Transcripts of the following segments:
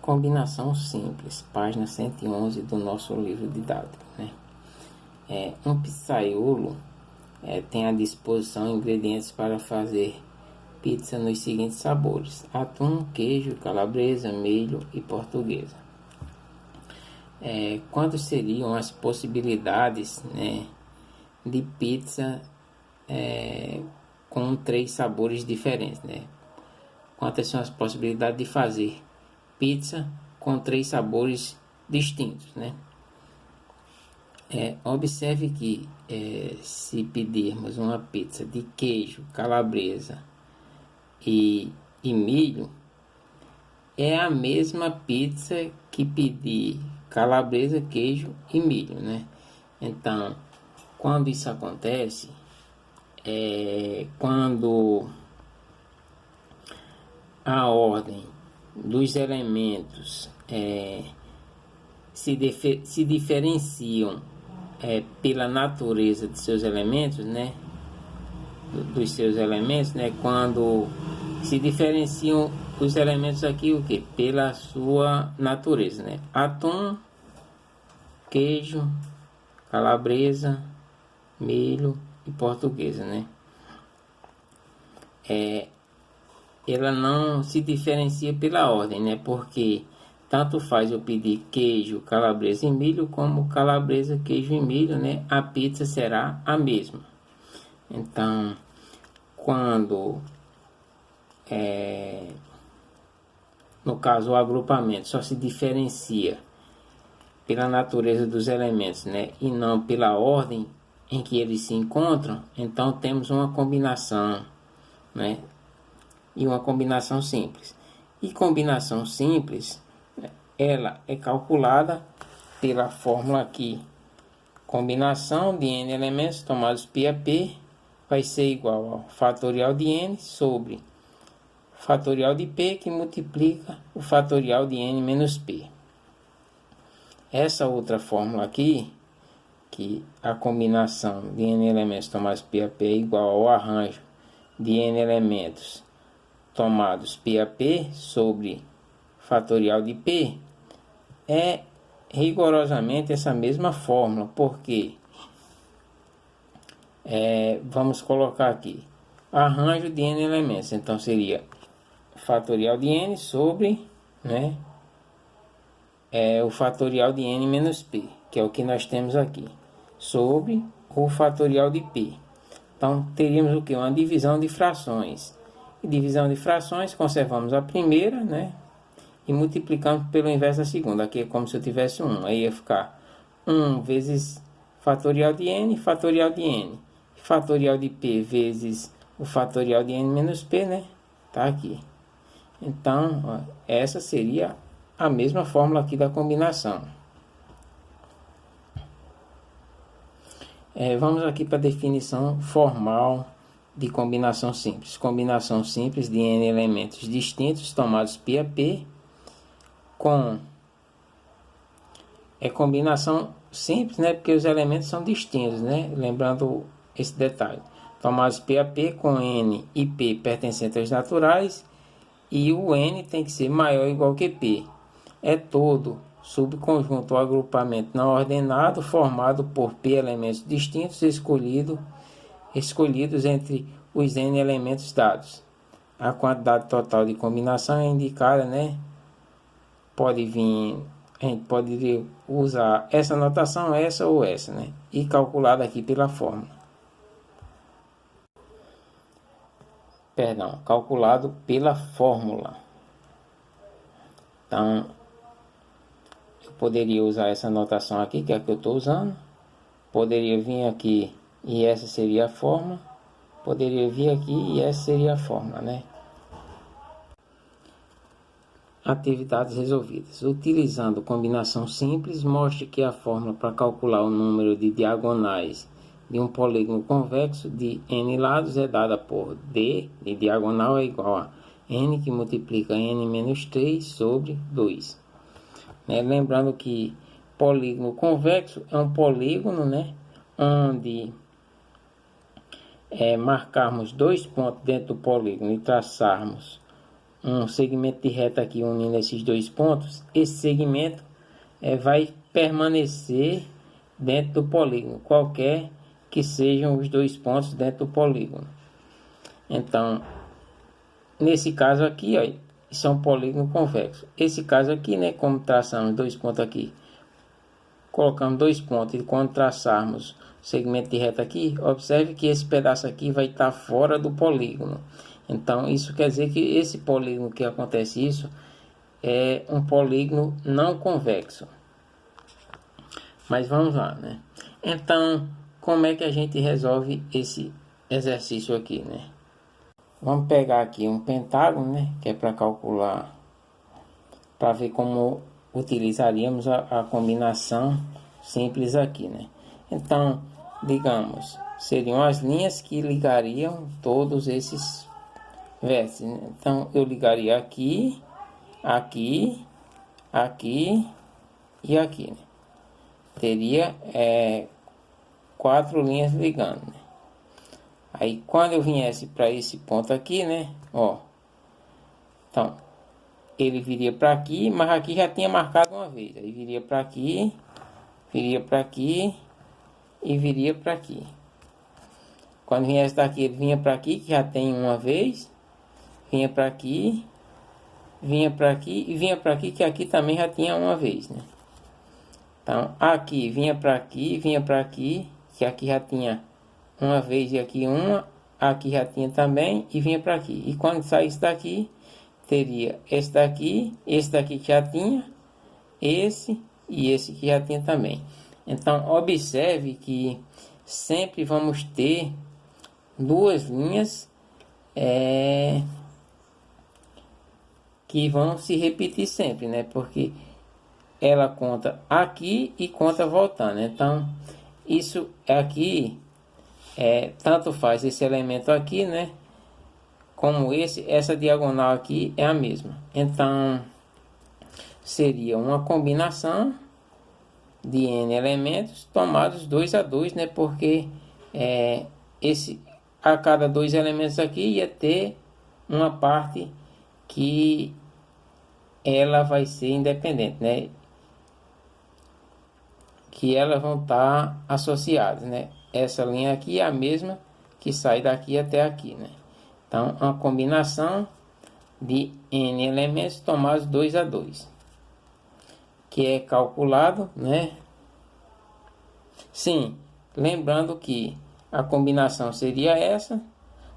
Combinação simples, página 111 do nosso livro didático, né? Um pizzaiolo tem à disposição ingredientes para fazer pizza nos seguintes sabores: atum, queijo, calabresa, milho e portuguesa. Quantas seriam as possibilidades, né, de pizza com 3 sabores diferentes, né? Quantas são as possibilidades de fazer pizza com 3 sabores distintos, né? Observe que se pedirmos uma pizza de queijo, calabresa e milho, é a mesma pizza que pedir calabresa, queijo e milho, né? Então, quando isso acontece, quando a ordem dos elementos se diferenciam pela natureza de seus elementos, né? Dos seus elementos, né? Quando se diferenciam os elementos aqui, o que? Pela sua natureza, né? Atum, queijo, calabresa, milho e portuguesa, né? Ela não se diferencia pela ordem, né? Porque tanto faz eu pedir queijo, calabresa e milho, como calabresa, queijo e milho, né? A pizza será a mesma. Então, quando no caso o agrupamento só se diferencia pela natureza dos elementos, né, e não pela ordem em que eles se encontram, então temos uma combinação, né, e uma combinação simples. E combinação simples, ela é calculada pela fórmula aqui: combinação de n elementos tomados π a p vai ser igual ao fatorial de n sobre fatorial de p, que multiplica o fatorial de n menos p. Essa outra fórmula aqui, que a combinação de n elementos tomados π a p é igual ao arranjo de n elementos tomados π a p sobre fatorial de p, é rigorosamente essa mesma fórmula, porque vamos colocar aqui arranjo de n elementos, então seria fatorial de n sobre, né, o fatorial de n menos p, que é o que nós temos aqui, sobre o fatorial de p. Então teríamos o que? Uma divisão de frações. E divisão de frações, conservamos a primeira, né, e multiplicamos pelo inverso da segunda. Aqui é como se eu tivesse 1. Aí ia ficar 1 vezes fatorial de n, fatorial de n. Fatorial de p vezes o fatorial de n menos p, né? Tá aqui. Então, ó, essa seria a mesma fórmula aqui da combinação. Vamos aqui para a definição formal de combinação simples. Combinação simples de n elementos distintos tomados π a p com combinação simples, né? Porque os elementos são distintos, né? Lembrando esse detalhe. Tomados π a p com n e p pertencentes aos naturais, e o n tem que ser maior ou igual que p. É todo subconjunto ou agrupamento não ordenado formado por p elementos distintos escolhidos entre os n elementos dados. A quantidade total de combinação é indicada, né? A gente pode usar essa notação, essa ou essa, né? E calculada aqui pela fórmula. Calculado pela fórmula. Então, eu poderia usar essa notação aqui, que é a que eu estou usando. Poderia vir aqui e essa seria a fórmula. Poderia vir aqui e essa seria a fórmula, né? Atividades resolvidas. Utilizando combinação simples, mostre que a fórmula para calcular o número de diagonais de um polígono convexo de n lados é dada por d de diagonal é igual a n que multiplica n menos 3 sobre 2. Lembrando que polígono convexo é um polígono, né, onde marcarmos 2 pontos dentro do polígono e traçarmos um segmento de reta aqui unindo esses dois pontos, esse segmento vai permanecer dentro do polígono, qualquer que sejam os dois pontos dentro do polígono. Então, nesse caso aqui, ó, isso é um polígono convexo. Esse caso aqui, né, como traçamos dois pontos aqui, colocamos dois pontos e quando traçarmos o segmento de reta aqui, observe que esse pedaço aqui vai estar fora do polígono. Então, isso quer dizer que esse polígono que acontece isso é um polígono não convexo. Mas vamos lá, né? Então, como é que a gente resolve esse exercício aqui, né? Vamos pegar aqui um pentágono, né? Que é para calcular, para ver como utilizaríamos a combinação simples aqui, né? Então, digamos, seriam as linhas que ligariam todos esses vértices, né? Então, eu ligaria aqui, aqui, aqui e aqui, né? Teria 4 linhas ligando, né? Aí quando eu viesse para esse ponto aqui, né, ó, então ele viria para aqui, mas aqui já tinha marcado uma vez, aí viria para aqui e viria para aqui. Quando viesse daqui, ele vinha para aqui, que já tem uma vez, vinha para aqui, vinha para aqui e vinha para aqui, que aqui também já tinha uma vez, né? Então, aqui, vinha para aqui, que aqui já tinha uma vez e aqui uma, aqui já tinha também e vinha para aqui. E quando saísse daqui, teria esse daqui que já tinha, esse e esse que já tinha também. Então, observe que sempre vamos ter duas linhas que vão se repetir sempre, né? Porque ela conta aqui e conta voltando. Então, isso aqui, tanto faz esse elemento aqui, né? Como essa diagonal aqui é a mesma. Então, seria uma combinação de n elementos tomados 2 a 2, né? Porque a cada dois elementos aqui ia ter uma parte que ela vai ser independente, né? Que elas vão estar associadas, né? Essa linha aqui é a mesma que sai daqui até aqui, né? Então, uma combinação de n elementos tomados 2 a 2, que é calculado, né? Sim, lembrando que a combinação seria essa,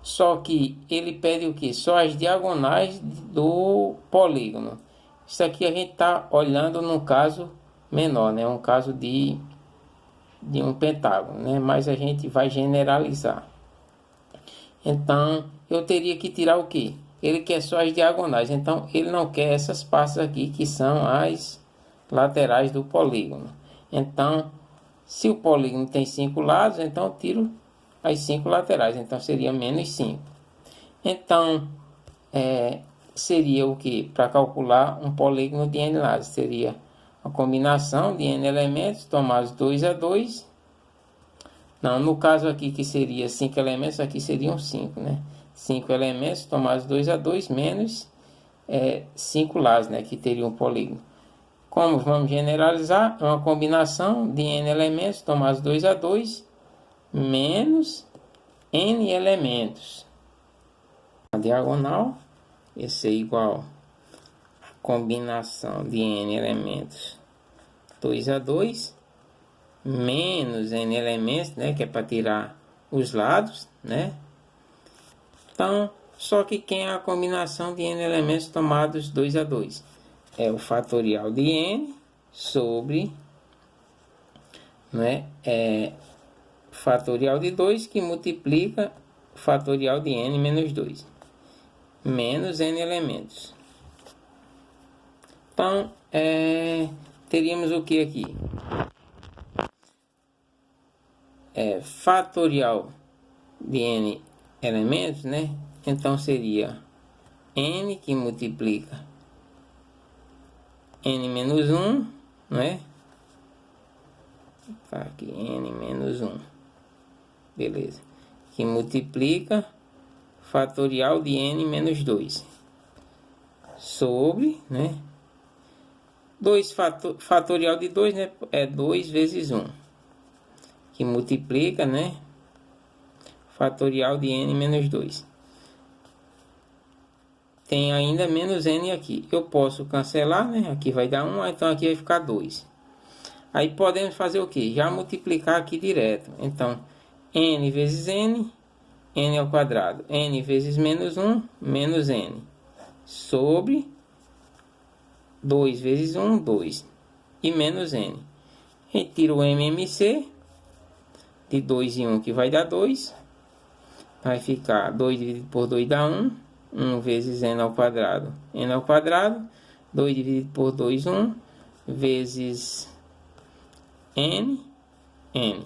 só que ele pede o que? Só as diagonais do polígono. Isso aqui a gente está olhando num caso menor, né? Um caso de um pentágono, né? Mas a gente vai generalizar. Então, eu teria que tirar o que? Ele quer só as diagonais, então ele não quer essas partes aqui que são as laterais do polígono. Então, se o polígono tem 5 lados, então eu tiro as 5 laterais, então seria menos 5. Então, seria o que? Para calcular um polígono de n lados, seria a combinação de n elementos tomados 2 a 2. Não, no caso aqui que seria 5 elementos, aqui seriam 5, né? 5 elementos tomados 2 a 2 menos 5 lados, né? Que teria um polígono. Como vamos generalizar? É uma combinação de n elementos tomados 2 a 2 menos n elementos. A diagonal, esse é igual a combinação de n elementos 2 a 2 menos n elementos, né, que é para tirar os lados, né? Então, só que quem é a combinação de n elementos tomados 2 a 2? É o fatorial de n sobre, né, fatorial de 2 que multiplica o fatorial de n menos 2, menos n elementos. Então, teríamos o que aqui? Fatorial de n elementos, né? Então seria n que multiplica n menos 1, né? Tá aqui, n menos 1. Beleza. Que multiplica fatorial de n menos 2. sobre, né? 2 fatorial de 2, né? É 2 vezes 1. Que multiplica, né? Fatorial de n menos 2. Tem ainda menos n aqui. Eu posso cancelar, né? Aqui vai dar 1, então aqui vai ficar 2. Aí podemos fazer o que? Já multiplicar aqui direto. Então, n vezes n, n ao quadrado. N vezes menos 1, menos n. Sobre 2 vezes 1, 2. E menos n. Retira o MMC. De 2 e 1 que vai dar 2. Vai ficar 2 dividido por 2 dá 1. 1 vezes n ao quadrado. N ao quadrado. 2 dividido por 2, 1. Vezes n. N.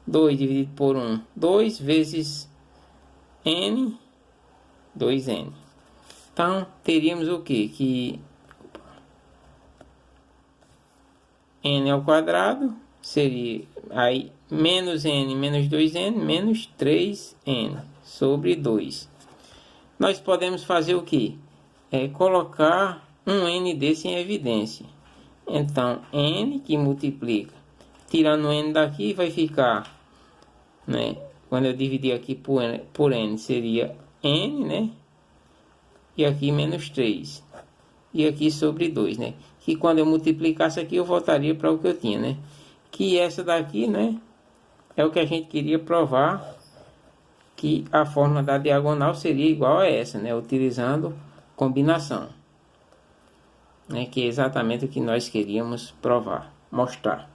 2 dividido por 1, 2 vezes n, 2n. Então, teríamos o quê? Que n ao quadrado seria aí menos n menos 2n menos 3n sobre 2. Nós podemos fazer o que? Colocar um n desse em evidência. Então, n que multiplica, tirando n daqui, vai ficar, né? Quando eu dividir aqui por n seria n, né? E aqui menos 3. E aqui sobre 2, né? Que quando eu multiplicasse aqui, eu voltaria para o que eu tinha, né? Que essa daqui, né? É o que a gente queria provar, que a fórmula da diagonal seria igual a essa, né? Utilizando combinação, né? Que é exatamente o que nós queríamos provar, mostrar.